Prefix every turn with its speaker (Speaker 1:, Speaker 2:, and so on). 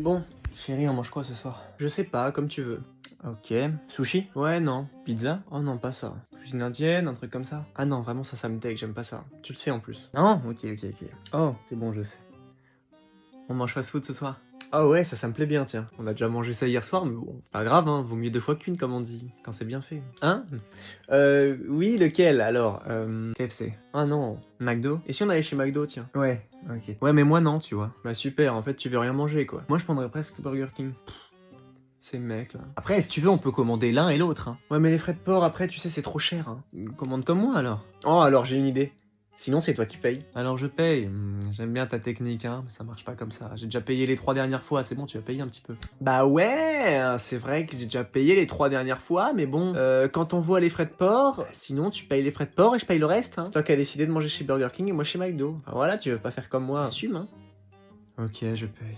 Speaker 1: Bon, chérie, on mange quoi ce soir? Je sais pas, comme tu veux. Ok. Sushi? Ouais, non. Pizza? Oh non, pas ça. Cuisine indienne, un truc comme ça? Ah non, vraiment, ça me dégue, j'aime pas ça. Tu le sais en plus. Non? Ok. Oh, c'est bon, je sais. On mange fast-food ce soir? Ah ouais, ça me plaît bien, tiens. On a déjà mangé ça hier soir, mais bon, pas grave, hein, vaut mieux 2 fois qu'une, comme on dit, quand c'est bien fait. Hein? Oui, lequel, alors? KFC. Ah non, McDo? Et si on allait chez McDo, tiens? Ouais, ok. Ouais, mais moi non, tu vois. Bah super, en fait, tu veux rien manger, quoi. Moi, je prendrais presque Burger King. Ces mecs là. Après, si tu veux, on peut commander l'un et l'autre. Hein. Ouais, mais les frais de port, après, tu sais, c'est trop cher. Hein. Commande comme moi alors. Oh, alors j'ai une idée. Sinon, c'est toi qui payes. Alors je paye. J'aime bien ta technique, hein, mais ça marche pas comme ça. J'ai déjà payé les 3 dernières fois, c'est bon, tu vas payer un petit peu. Bah ouais, c'est vrai que j'ai déjà payé les 3 dernières fois, mais bon, quand on voit les frais de port, sinon tu payes les frais de port et je paye le reste. Hein. C'est toi qui as décidé de manger chez Burger King et moi chez McDo. Enfin, voilà, tu veux pas faire comme moi. Assume, hein. Ok, je paye.